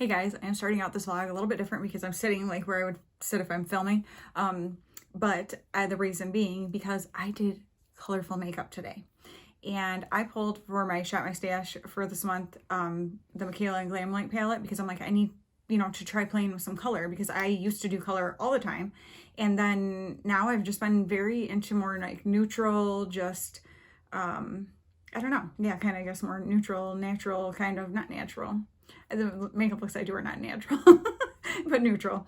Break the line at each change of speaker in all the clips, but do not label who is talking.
Hey guys, I'm starting out this vlog a little bit different because I'm sitting like where I would sit if I'm filming. But the reason being because I did colorful makeup today. And I pulled for my Shop My Stash for this month, the Michaela and Glam Light palette, because I'm like, I need, to try playing with some color because I used to do color all the time. And then now I've just been very into more like neutral, just, I don't know. Yeah, kind of, I guess more neutral, natural, kind of, not natural. The makeup looks I do are not natural, but neutral.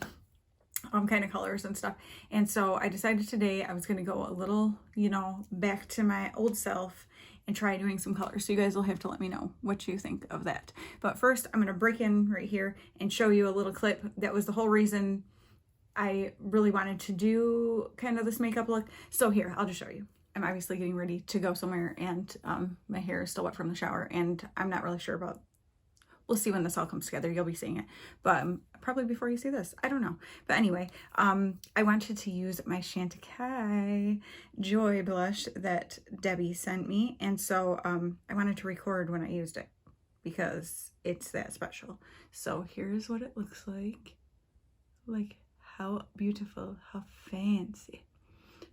Kind of colors and stuff. And so I decided today I was going to go a little, back to my old self and try doing some colors. So you guys will have to let me know what you think of that. But first I'm going to break in right here and show you a little clip. That was the whole reason I really wanted to do kind of this makeup look. So here, I'll just show you. I'm obviously getting ready to go somewhere and my hair is still wet from the shower and I'm not really sure about, we'll see when this all comes together. You'll be seeing it, but probably before you see this, I don't know. But anyway, I wanted to use my Chantecaille Joy blush that Debbie sent me. And so I wanted to record when I used it because it's that special. So here's what it looks like. Like how beautiful, how fancy.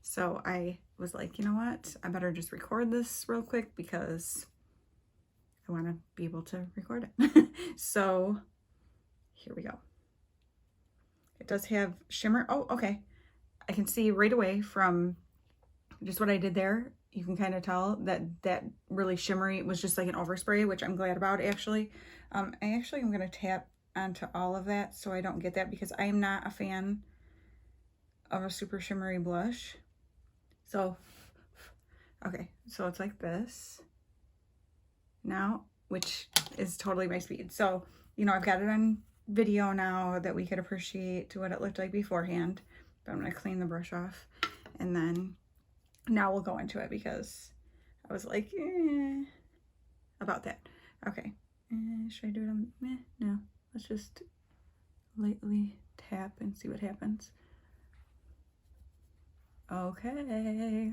So I was like, you know what? I better just record this real quick because I want to be able to record it. So here we go. It does have shimmer. Oh, okay. I can see right away from just what I did there. You can kind of tell that that really shimmery was just like an overspray, which I'm glad about actually. I actually am going to tap onto all of that so I don't get that because I am not a fan of a super shimmery blush. So, okay. So it's like this. Now, which is totally my speed. So, I've got it on video now that we could appreciate what it looked like beforehand. But I'm going to clean the brush off. And then now we'll go into it because I was like, about that. Okay. Should I do it on, no. Let's just lightly tap and see what happens. Okay.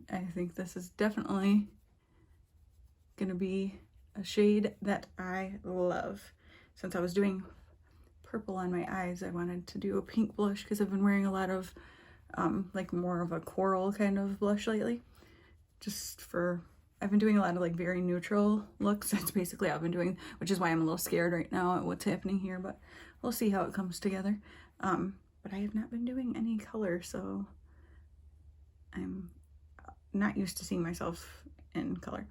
I think this is definitely gonna be a shade that I love. Since I was doing purple on my eyes, I wanted to do a pink blush because I've been wearing a lot of like more of a coral kind of blush lately. I've been doing a lot of like very neutral looks. That's basically what I've been doing, which is why I'm a little scared right now at what's happening here, but we'll see how it comes together. But I have not been doing any color, so I'm not used to seeing myself in color.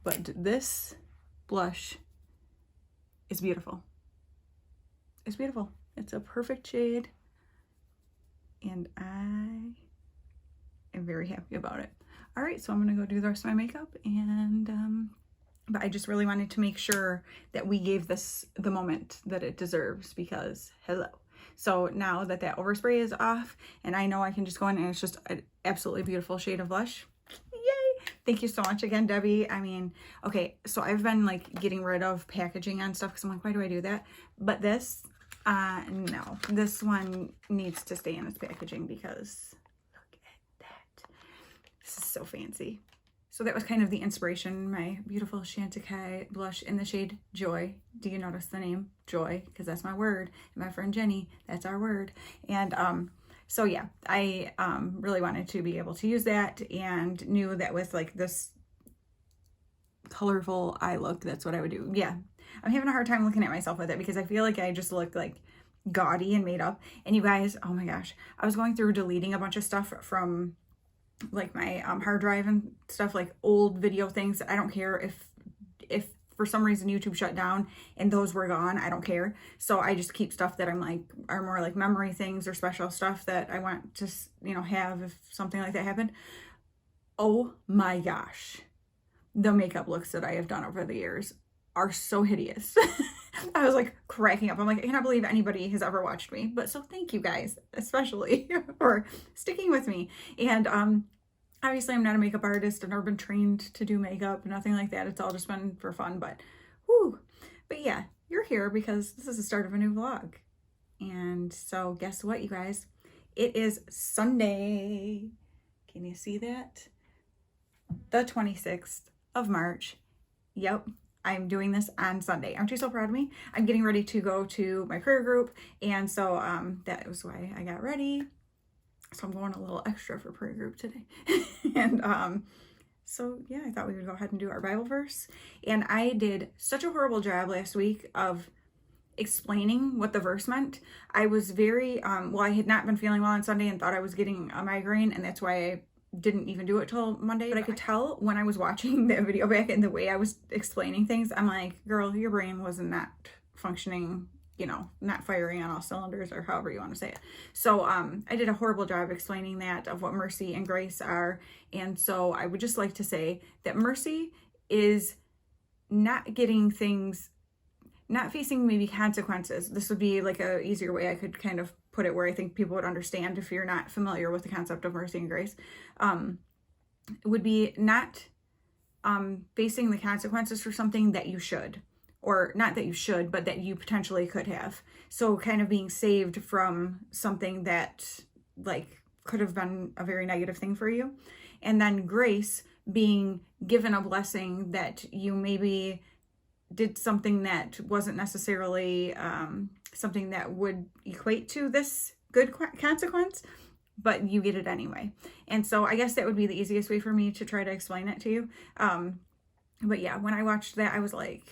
But this blush is beautiful. It's beautiful. It's a perfect shade. And I am very happy about it. All right, so I'm gonna go do the rest of my makeup and, but I just really wanted to make sure that we gave this the moment that it deserves because hello. So now that that overspray is off and I know I can just go in and it's just an absolutely beautiful shade of blush. Yay! Thank you so much again, Debbie. I mean, okay, so I've been like getting rid of packaging on stuff because I'm like, why do I do that? But this, no, this one needs to stay in its packaging because look at that. This is so fancy. So that was kind of the inspiration, my beautiful Chantecaille blush in the shade Joy. Do you notice the name Joy? Because that's my word. And my friend Jenny, that's our word. And so yeah, I really wanted to be able to use that and knew that with like this colorful eye look, that's what I would do. Yeah, I'm having a hard time looking at myself with it because I feel like I just look like gaudy and made up. And you guys, oh my gosh, I was going through deleting a bunch of stuff from like my hard drive and stuff, like old video things. I don't care if for some reason YouTube shut down and those were gone, I don't care. So I just keep stuff that I'm like are more like memory things or special stuff that I want to have if something like that happened. Oh my gosh, the makeup looks that I have done over the years are so hideous. I was like cracking up. I'm like, I cannot believe anybody has ever watched me. But so thank you guys, especially for sticking with me. And obviously I'm not a makeup artist. I've never been trained to do makeup, nothing like that. It's all just been for fun, but whoo. But yeah, you're here because this is the start of a new vlog. And so guess what, you guys? It is Sunday. Can you see that? The 26th of March. Yep, I'm doing this on Sunday. Aren't you so proud of me? I'm getting ready to go to my prayer group. And so that was why I got ready. So I'm going a little extra for prayer group today. And so yeah, I thought we would go ahead and do our Bible verse. And I did such a horrible job last week of explaining what the verse meant. I was very, I had not been feeling well on Sunday and thought I was getting a migraine, and that's why I didn't even do it till Monday. But I could tell when I was watching the video back and the way I was explaining things, I'm like, girl, your brain was not functioning, not firing on all cylinders, or however you want to say it. So I did a horrible job explaining that, of what mercy and grace are. And so I would just like to say that mercy is not getting things, not facing maybe consequences. This would be like a easier way I could kind of put it, where I think people would understand if you're not familiar with the concept of mercy and grace. Would be not facing the consequences for something that you should, or not that you should, but that you potentially could have. So kind of being saved from something that like could have been a very negative thing for you. And then grace, being given a blessing that you maybe did something that wasn't necessarily something that would equate to this good consequence, but you get it anyway. And so I guess that would be the easiest way for me to try to explain it to you. But yeah, when I watched that, I was like,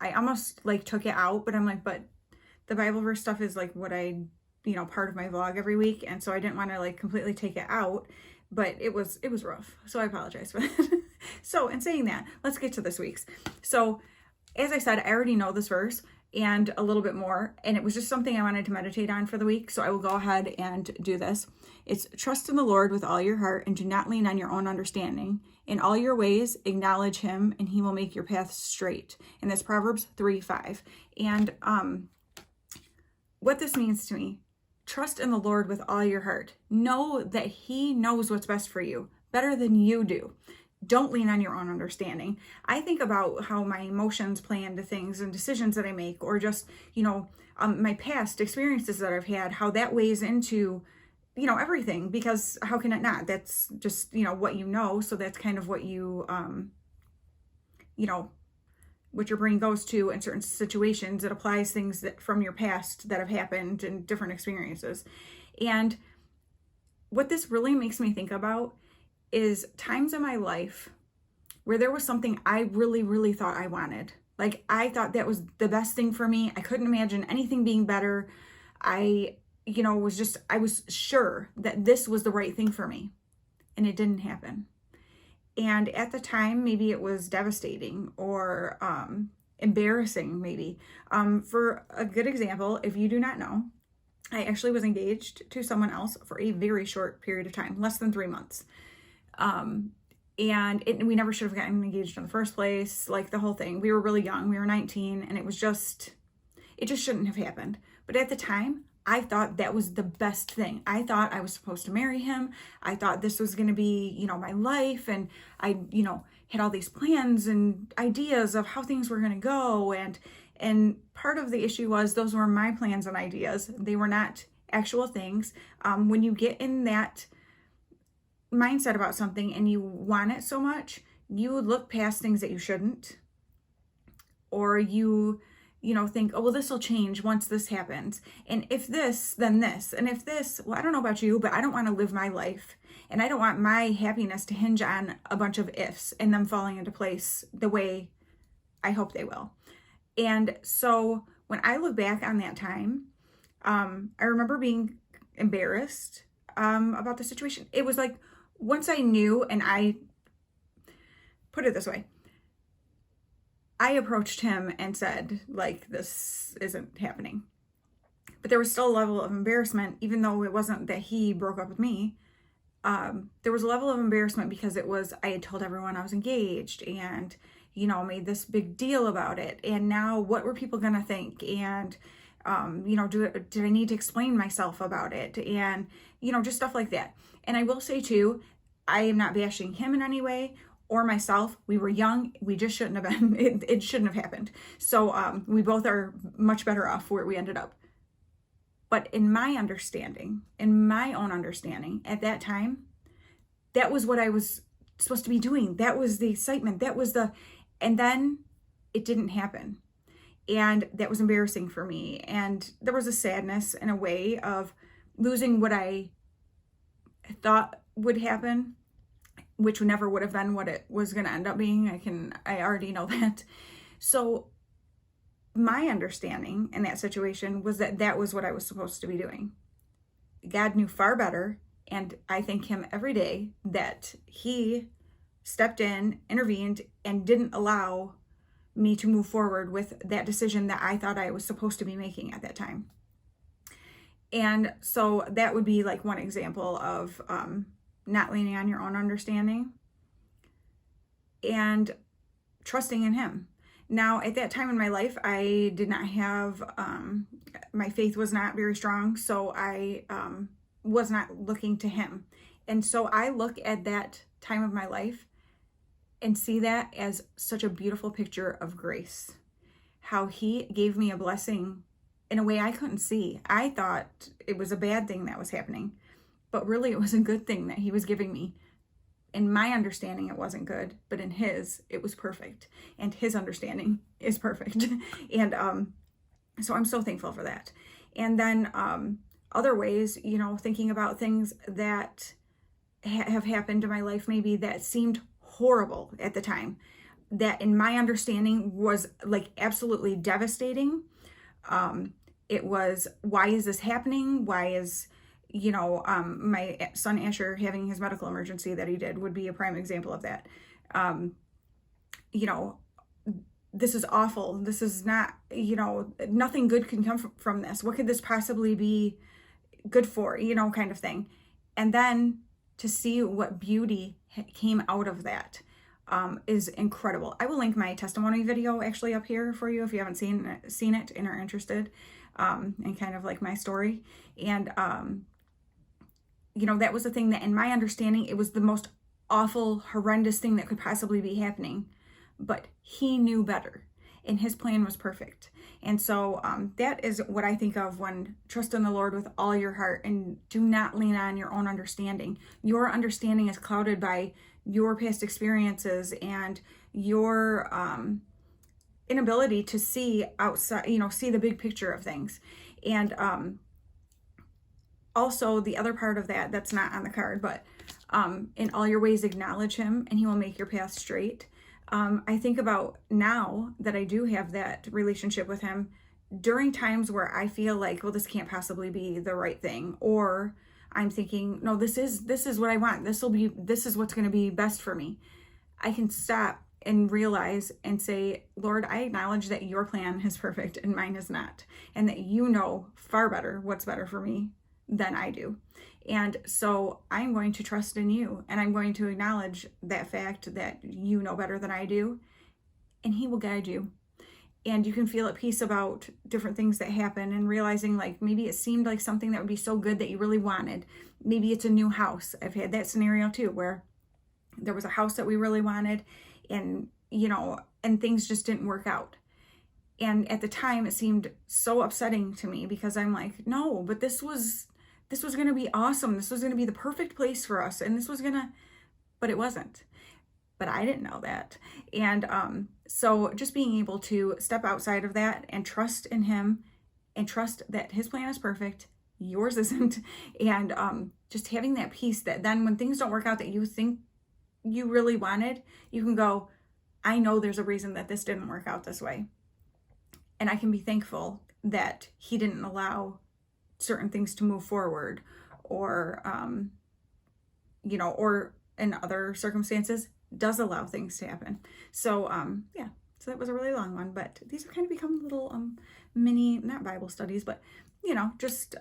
I almost like took it out, but I'm like, but the Bible verse stuff is like what I, part of my vlog every week. And so I didn't want to like completely take it out, but it was rough. So I apologize for that. So in saying that, let's get to this week's. So as I said, I already know this verse and a little bit more, and it was just something I wanted to meditate on for the week. So I will go ahead and do this. It's trust in the Lord with all your heart and do not lean on your own understanding. In all your ways, acknowledge him and he will make your paths straight. And that's Proverbs 3:5. And what this means to me, trust in the Lord with all your heart. Know that he knows what's best for you better than you do. Don't lean on your own understanding. I think about how my emotions play into things and decisions that I make, or just, my past experiences that I've had, how that weighs into, everything, because how can it not? That's just, what you know. So that's kind of what you, what your brain goes to in certain situations. It applies things that from your past that have happened in different experiences. And what this really makes me think about is times in my life where there was something I really, really thought I wanted. Like I thought that was the best thing for me. I couldn't imagine anything being better. I was sure that this was the right thing for me, and it didn't happen. And at the time, maybe it was devastating or embarrassing, maybe. For a good example, if you do not know, I actually was engaged to someone else for a very short period of time, less than 3 months. And we never should have gotten engaged in the first place, like the whole thing. We were really young. We were 19, and it just shouldn't have happened. But at the time, I thought that was the best thing. I thought I was supposed to marry him. I thought this was going to be, my life. And I, had all these plans and ideas of how things were going to go. And part of the issue was those were my plans and ideas. They were not actual things. When you get in that mindset about something and you want it so much, you would look past things that you shouldn't, or you think, oh, well, this will change once this happens. And if this, then this. And if this, well, I don't know about you, but I don't want to live my life. And I don't want my happiness to hinge on a bunch of ifs and them falling into place the way I hope they will. And so when I look back on that time, I remember being embarrassed about the situation. It was like, once I knew, and I put it this way, I approached him and said, like, this isn't happening. But there was still a level of embarrassment, even though it wasn't that he broke up with me. There was a level of embarrassment because I had told everyone I was engaged and, made this big deal about it. And now what were people going to think? And, did I need to explain myself about it? And, just stuff like that. And I will say too, I am not bashing him in any way or myself. We were young. We just shouldn't have been, it shouldn't have happened. So we both are much better off where we ended up. But in my own understanding at that time, that was what I was supposed to be doing. That was the excitement. And then it didn't happen. And that was embarrassing for me. And there was a sadness in a way of losing what I thought would happen, which never would have been what it was going to end up being. I already know that. So my understanding in that situation was that that was what I was supposed to be doing. God knew far better. And I thank him every day that he stepped in, intervened, and didn't allow me to move forward with that decision that I thought I was supposed to be making at that time. And so that would be like one example of not leaning on your own understanding and trusting in him. Now, at that time in my life, I did not have, my faith was not very strong, so I was not looking to him. And so I look at that time of my life and see that as such a beautiful picture of grace. How he gave me a blessing in a way I couldn't see. I thought it was a bad thing that was happening, but really it was a good thing that he was giving me. In my understanding, it wasn't good, but in his, it was perfect. And his understanding is perfect. And so I'm so thankful for that. And then other ways, thinking about things that have happened in my life, maybe that seemed horrible at the time, that in my understanding was like absolutely devastating. It was, why is this happening? Why is, my son Asher having his medical emergency that he did would be a prime example of that. This is awful. This is not, nothing good can come from this. What could this possibly be good for, kind of thing. And then to see what beauty came out of that is incredible. I will link my testimony video actually up here for you if you haven't seen it and are interested, and kind of like my story. And that was the thing that in my understanding, it was the most awful, horrendous thing that could possibly be happening, but he knew better and his plan was perfect. And so that is what I think of when trust in the Lord with all your heart and do not lean on your own understanding. Your understanding is clouded by your past experiences and your inability to see outside, see the big picture of things. And also the other part of that's not on the card, but in all your ways acknowledge him and he will make your path straight. I think about now that I do have that relationship with him during times where I feel like, well, this can't possibly be the right thing. Or I'm thinking, no, this is what I want. This is what's going to be best for me. I can stop and realize and say, Lord, I acknowledge that your plan is perfect and mine is not. And that you know far better what's better for me than I do. And so I'm going to trust in you and I'm going to acknowledge that fact that you know better than I do and he will guide you. And you can feel at peace about different things that happen and realizing like maybe it seemed like something that would be so good that you really wanted. Maybe it's a new house. I've had that scenario too where there was a house that we really wanted and, and things just didn't work out. And at the time it seemed so upsetting to me because I'm like, no, but this was going to be awesome. This was going to be the perfect place for us. And but it wasn't. But I didn't know that. And so just being able to step outside of that and trust in him and trust that his plan is perfect, yours isn't. And just having that peace that then when things don't work out that you think you really wanted, you can go, I know there's a reason that this didn't work out this way. And I can be thankful that he didn't allow certain things to move forward or, or in other circumstances does allow things to happen. So, so that was a really long one, but these have kind of become little, mini, not Bible studies, but, just,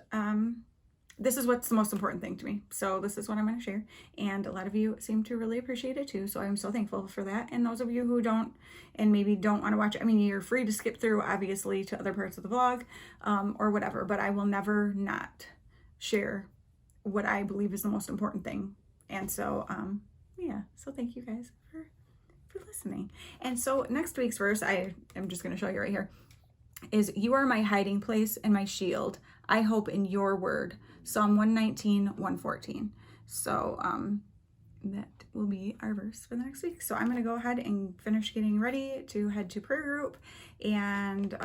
this is what's the most important thing to me. So this is what I'm going to share. And a lot of you seem to really appreciate it too. So I'm so thankful for that. And those of you who don't, and maybe don't want to watch it, you're free to skip through obviously to other parts of the vlog, or whatever, but I will never not share what I believe is the most important thing. And so, so thank you guys for listening. And so next week's verse, I am just going to show you right here, is you are my hiding place and my shield. I hope in your word. Psalm 119, 114. So that will be our verse for the next week. So I'm going to go ahead and finish getting ready to head to prayer group and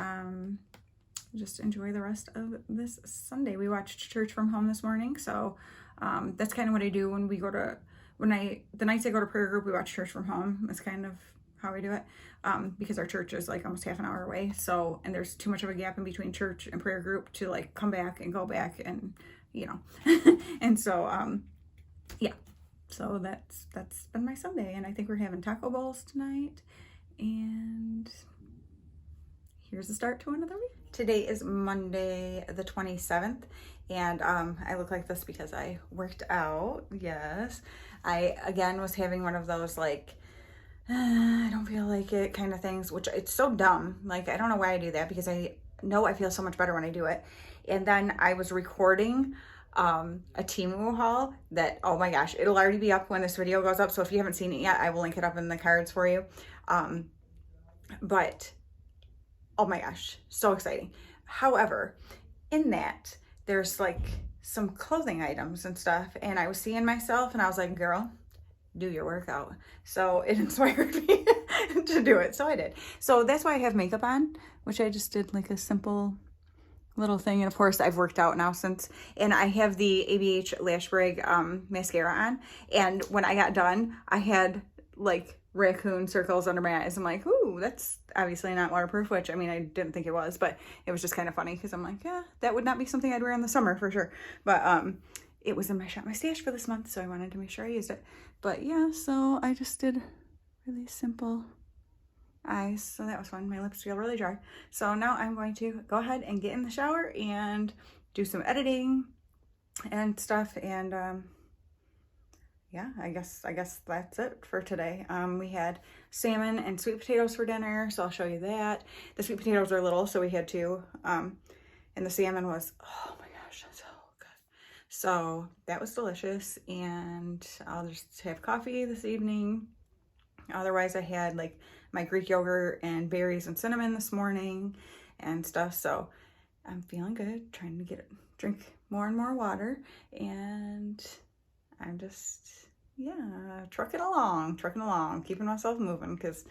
just enjoy the rest of this Sunday. We watched church from home this morning, so that's kind of what I do when we go to, the nights I go to prayer group, we watch church from home. That's kind of how I do it, because our church is like almost half an hour away, so, and there's too much of a gap in between church and prayer group to like come back and go back and, you know, and so, yeah. So that's been my Sunday, and I think we're having taco bowls tonight, and here's the start to another week. Today is Monday the 27th, and I look like this because I worked out. Yes, I again was having one of those like I don't feel like it kind of things, which it's so dumb. Like, I don't know why I do that, because I know I feel so much better when I do it. And then I was recording a TEMU haul that, oh my gosh, it'll already be up when this video goes up. So if you haven't seen it yet, I will link it up in the cards for you. But oh my gosh, so exciting. However, in that, there's like some clothing items and stuff. And I was seeing myself and I was like, girl, do your workout. So it inspired me to do it. So I did. So that's why I have makeup on, which I just did like a simple little thing. And of course I've worked out now since, and I have the ABH Lash Brag mascara on. And when I got done, I had like raccoon circles under my eyes. I'm like, ooh, that's obviously not waterproof, which I mean, I didn't think it was, but it was just kind of funny because I'm like, yeah, that would not be something I'd wear in the summer for sure. But it was in my Shop My Stash for this month, so I wanted to make sure I used it. But yeah, so I just did really simple eyes, so that was fun. My lips feel really dry. So now I'm going to go ahead and get in the shower and do some editing and stuff, and yeah, I guess that's it for today. We had salmon and sweet potatoes for dinner, so I'll show you that. The sweet potatoes are little, so we had two, and the salmon was, oh my gosh, so good. So that was delicious, and I'll just have coffee this evening. Otherwise, I had like my Greek yogurt and berries and cinnamon this morning and stuff. So I'm feeling good, trying to drink more and more water, and I'm just, yeah, trucking along, keeping myself moving, because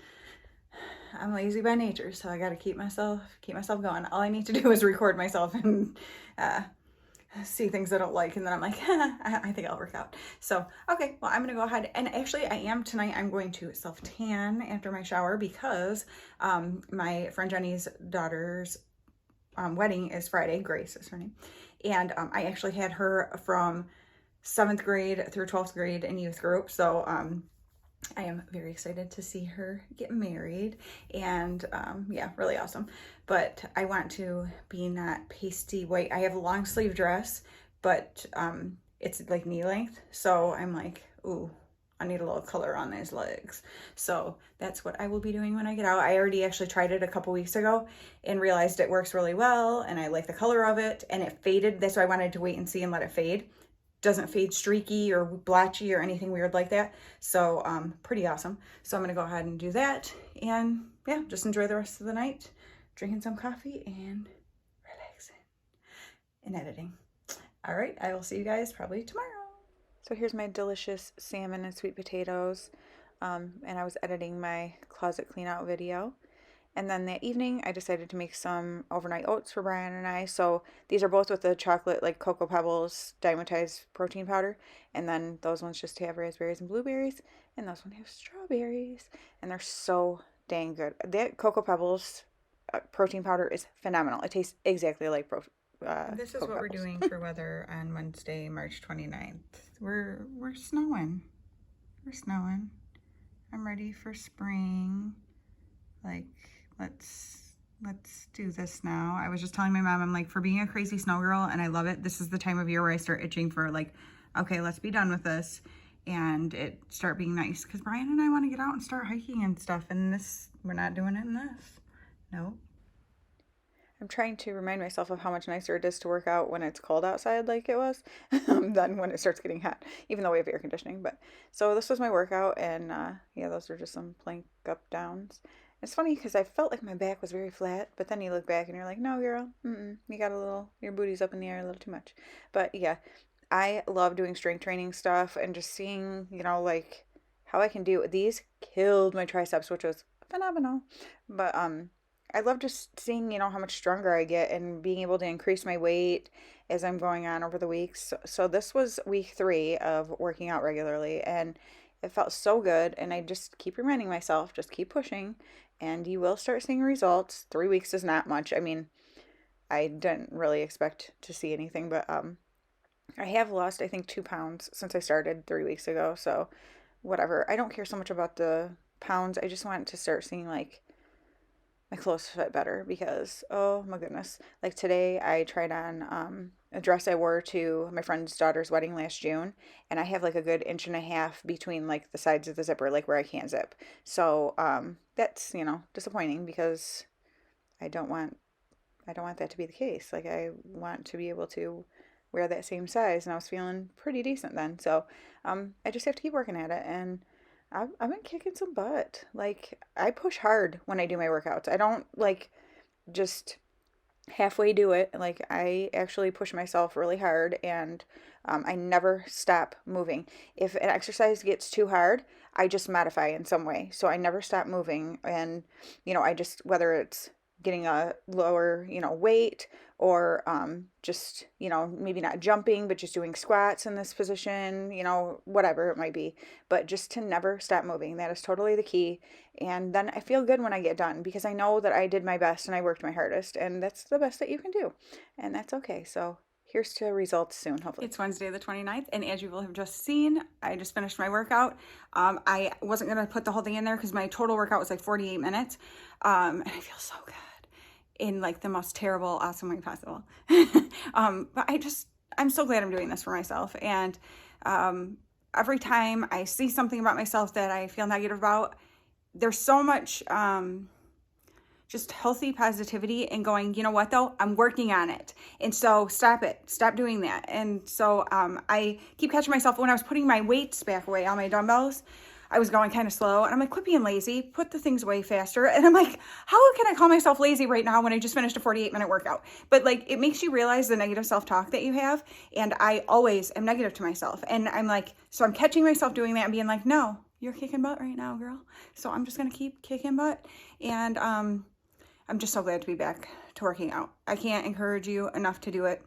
I'm lazy by nature, so I got to keep myself going. All I need to do is record myself and see things I don't like, and then I'm like, I think I'll work out. So, okay, well, I'm going to go ahead, and actually tonight I'm going to self-tan after my shower, because my friend Jenny's daughter's wedding is Friday. Grace is her name. And I actually had her from 7th grade through 12th grade in youth group. So I am very excited to see her get married, and yeah, really awesome. But I want to be not pasty white. I have a long sleeve dress, but it's like knee length. So I'm like, ooh, I need a little color on these legs. So that's what I will be doing when I get out. I already actually tried it a couple weeks ago and realized it works really well, and I like the color of it, and it faded. That's why I wanted to wait and see and let it fade. Doesn't fade streaky or blotchy or anything weird like that. So pretty awesome. So I'm gonna go ahead and do that, and yeah, just enjoy the rest of the night, drinking some coffee and relaxing and editing. All right, I will see you guys probably tomorrow. So here's my delicious salmon and sweet potatoes, and I was editing my closet clean out video. And then that evening, I decided to make some overnight oats for Brian and I. So these are both with the chocolate, like Cocoa Pebbles diamondized protein powder. And then those ones just have raspberries and blueberries. And those ones have strawberries. And they're so dang good. That Cocoa Pebbles protein powder is phenomenal. It tastes exactly like this is Cocoa what we're doing for weather on Wednesday, March 29th. We're snowing. We're snowing. I'm ready for spring. Like, let's do this now. I was just telling my mom, I'm like, for being a crazy snow girl, and I love it, this is the time of year where I start itching for like, okay, let's be done with this and it start being nice, because Brian and I want to get out and start hiking and stuff, and this, we're not doing it in this. Nope. I'm trying to remind myself of how much nicer it is to work out when it's cold outside like it was than when it starts getting hot, even though we have air conditioning. But so this was my workout, and yeah, those are just some plank up downs. It's funny because I felt like my back was very flat, but then you look back and you're like, no, girl, you got your booty's up in the air a little too much. But yeah,
I love doing strength training stuff and just seeing, like how I can do. These killed my triceps, which was phenomenal. But I love just seeing, how much stronger I get and being able to increase my weight as I'm going on over the weeks. So this was week 3 of working out regularly, and it felt so good. And I just keep reminding myself, just keep pushing, and you will start seeing results. 3 weeks is not much. I mean, I didn't really expect to see anything, but I have lost, I think, 2 pounds since I started 3 weeks ago. So whatever. I don't care so much about the pounds. I just want to start seeing like my clothes fit better because oh my goodness. Like today I tried on a dress I wore to my friend's daughter's wedding last June, and I have like a good inch and a half between like the sides of the zipper, like where I can't zip. So that's, disappointing because I don't want I don't want that to be the case. Like I want to be able to wear that same size, and I was feeling pretty decent then. So I just have to keep working at it, and I've been kicking some butt. Like I push hard when I do my workouts. I don't like just halfway do it. Like I actually push myself really hard, and I never stop moving. If an exercise gets too hard, I just modify in some way. So I never stop moving, and I just whether it's getting a lower weight or just maybe not jumping but just doing squats in this position, whatever it might be, but just to never stop moving. That is totally the key. And then I feel good when I get done because I know that I did my best and I worked my hardest, and that's the best that you can do, and that's okay. So here's to results soon, hopefully.
It's Wednesday the 29th, and as you will have just seen, I just finished my workout. I wasn't going to put the whole thing in there because my total workout was like 48 minutes, and I feel so good in like the most terrible, awesome way possible. But I'm so glad I'm doing this for myself, and every time I see something about myself that I feel negative about, there's so much just healthy positivity and going, you know what though, I'm working on it. And so stop doing that. And so I keep catching myself when I was putting my weights back away on my dumbbells, I was going kind of slow, and I'm like, quit being lazy, put the things away faster. And I'm like, how can I call myself lazy right now when I just finished a 48-minute workout? But like, it makes you realize the negative self-talk that you have. And I always am negative to myself. And I'm like, so I'm catching myself doing that and being like, no, you're kicking butt right now, girl. So I'm just going to keep kicking butt. And I'm just so glad to be back to working out. I can't encourage you enough to do it.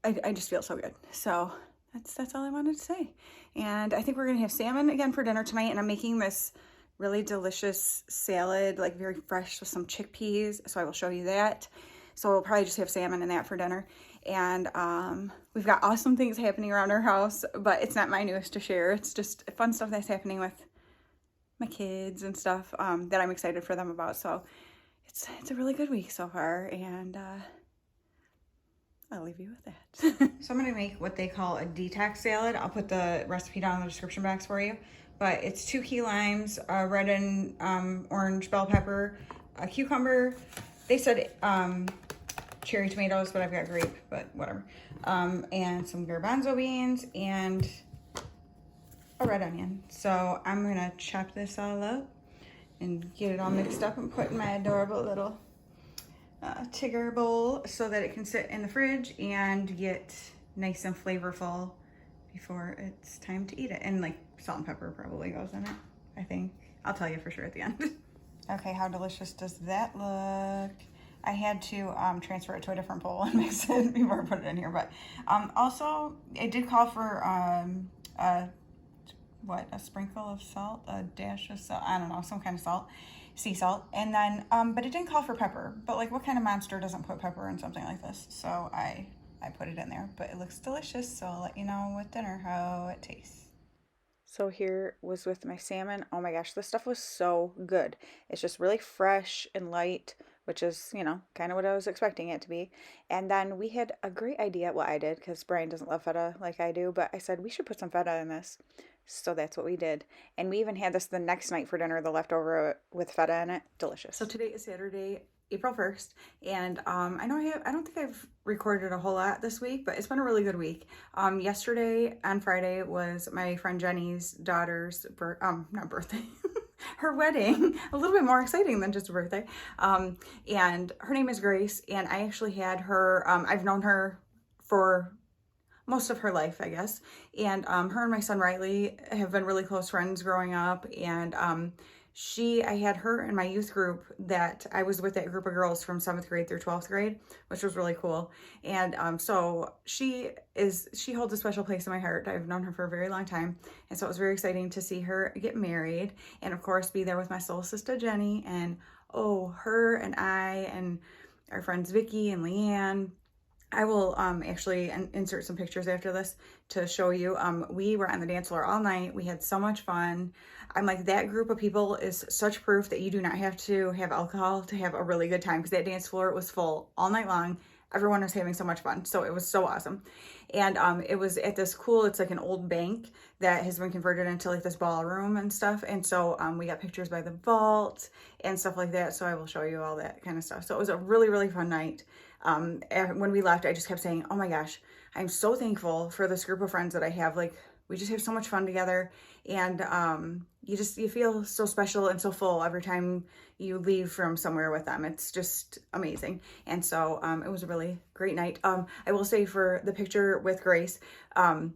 I just feel so good. So that's all I wanted to say. And I think we're gonna have salmon again for dinner tonight, and I'm making this really delicious salad, like very fresh with some chickpeas, so I will show you that. So we'll probably just have salmon and that for dinner. And we've got awesome things happening around our house, but it's not my news to share. It's just fun stuff that's happening with my kids and stuff that I'm excited for them about. So it's a really good week so far, and I'll leave you with that. So I'm going to make what they call a detox salad. I'll put the recipe down in the description box for you. But it's 2 key limes, red and orange bell pepper, a cucumber. They said cherry tomatoes, but I've got grape, but whatever. And some garbanzo beans and a red onion. So I'm going to chop this all up and get it all mixed up and put in my adorable little Tigger bowl so that it can sit in the fridge and get nice and flavorful before it's time to eat it. And like salt and pepper probably goes in it, I think. I'll tell you for sure at the end. Okay, how delicious does that look? I had to transfer it to a different bowl and mix it before I put it in here. But also, it did call for a sprinkle of salt, a dash of salt, I don't know, some kind of salt, sea salt. And then, but it didn't call for pepper. But like, what kind of monster doesn't put pepper in something like this? So I put it in there, but it looks delicious. So I'll let you know with dinner how it tastes.
So here was with my salmon. Oh my gosh, this stuff was so good. It's just really fresh and light, which is, kind of what I was expecting it to be. And then we had a great idea. Well, I did, because Brian doesn't love feta like I do, but I said we should put some feta in this. So that's what we did. And we even had this the next night for dinner, the leftover with feta in it. Delicious.
So today is Saturday, April 1st, and I don't think I've recorded a whole lot this week, but it's been a really good week. Yesterday on Friday was my friend Jenny's daughter's not birthday, her wedding. A little bit more exciting than just a birthday. And her name is Grace, and I actually had her, I've known her for most of her life, I guess. And her and my son Riley have been really close friends growing up. And I had her in my youth group that I was with, that group of girls from 7th grade through 12th grade, which was really cool. And so she holds a special place in my heart. I've known her for a very long time. And so it was very exciting to see her get married and of course be there with my soul sister Jenny, and her and I and our friends Vicky and Leanne. I will actually insert some pictures after this to show you. We were on the dance floor all night. We had so much fun. I'm like, that group of people is such proof that you do not have to have alcohol to have a really good time, because that dance floor was full all night long. Everyone was having so much fun. So it was so awesome. And it was at this cool, it's like an old bank that has been converted into like this ballroom and stuff. And so we got pictures by the vault and stuff like that. So I will show you all that kind of stuff. So it was a really, really fun night. When we left, I just kept saying, oh my gosh, I'm so thankful for this group of friends that I have. Like, we just have so much fun together, and you feel so special and so full every time you leave from somewhere with them. It's just amazing. And so it was a really great night. I will say, for the picture with Grace, by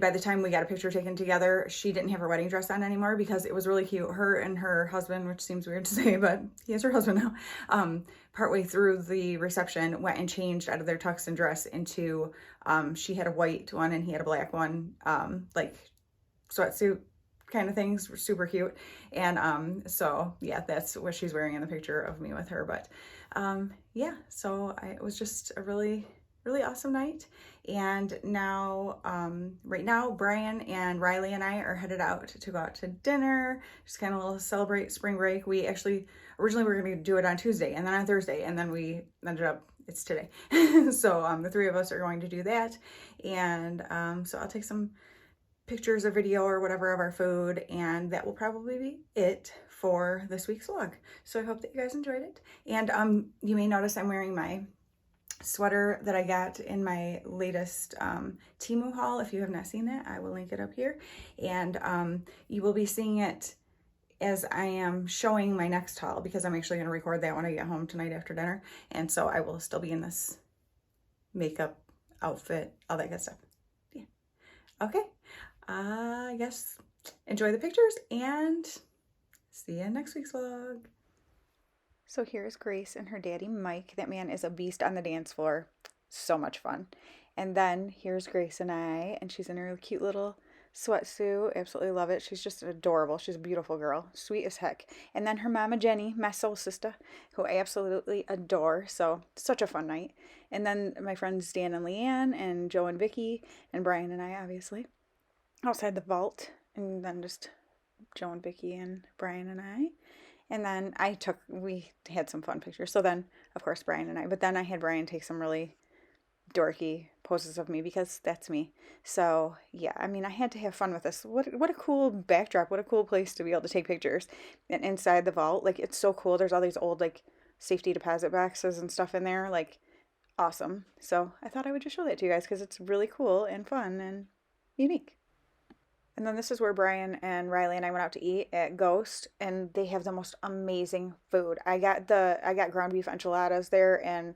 the time we got a picture taken together, she didn't have her wedding dress on anymore, because it was really cute. Her and her husband, which seems weird to say, but he is her husband now, partway through the reception, went and changed out of their tux and dress into, she had a white one and he had a black one, like sweatsuit kind of things. Were super cute. And so yeah, that's what she's wearing in the picture of me with her. But yeah, so it was just a really, really awesome night. And now, right now, Brian and Riley and I are headed out to go out to dinner, just kind of a little celebrate spring break. We actually, originally we were going to do it on Tuesday and then on Thursday, and then we ended up, it's today. So the three of us are going to do that. And so I'll take some pictures or video or whatever of our food, and that will probably be it for this week's vlog. So I hope that you guys enjoyed it. And you may notice I'm wearing my sweater that I got in my latest TEMU haul. If you have not seen that, I will link it up here. And you will be seeing it as I am showing my next haul, because I'm actually going to record that when I get home tonight after dinner. And so I will still be in this makeup outfit, all that good stuff. Yeah. Okay. I guess enjoy the pictures and see you in next week's vlog.
So here's Grace and her daddy, Mike. That man is a beast on the dance floor. So much fun. And then here's Grace and I, and she's in her cute little sweatsuit. Absolutely love it. She's just adorable. She's a beautiful girl. Sweet as heck. And then her mama, Jenny, my soul sister, who I absolutely adore. So such a fun night. And then my friends Dan and Leanne and Joe and Vicky and Brian and I, obviously, outside the vault. And then just Joe and Vicky and Brian and I. And then we had some fun pictures. So then, of course, Brian and I. But then I had Brian take some really dorky poses of me, because that's me. So, yeah, I mean, I had to have fun with this. What a cool backdrop. What a cool place to be able to take pictures. And inside the vault, like, it's so cool. There's all these old, like, safety deposit boxes and stuff in there. Like, awesome. So I thought I would just show that to you guys, because it's really cool and fun and unique. And then this is where Brian and Riley and I went out to eat at Ghost, and they have the most amazing food. I got ground beef enchiladas there, and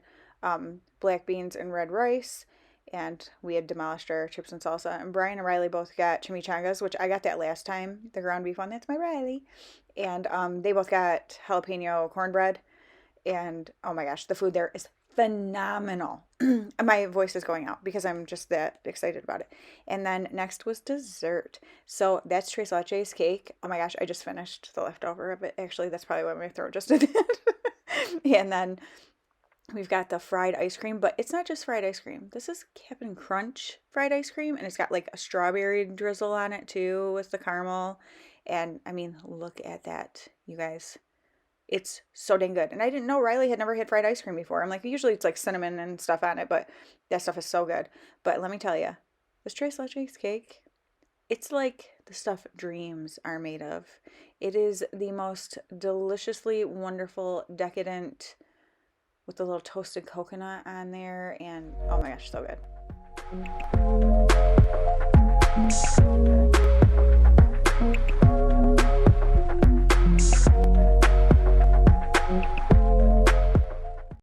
black beans and red rice, and we had demolished our chips and salsa. And Brian and Riley both got chimichangas, which I got that last time, the ground beef one. That's my Riley. And they both got jalapeno cornbread, and oh my gosh, the food there is phenomenal. My voice is going out because I'm just that excited about it. And then next was dessert. So that's tres leches cake. Oh my gosh, I just finished the leftover of it. Actually, that's probably why my throat just did it. And then we've got the fried ice cream, but it's not just fried ice cream. This is Cap'n Crunch fried ice cream, and it's got like a strawberry drizzle on it too with the caramel. And I mean, look at that, you guys. It's so dang good. And I didn't know Riley had never had fried ice cream before. I'm like, usually it's like cinnamon and stuff on it, but that stuff is so good. But let me tell you, this tres leches cake, it's like the stuff dreams are made of. It is the most deliciously wonderful, decadent, with the little toasted coconut on there. And oh my gosh, so good.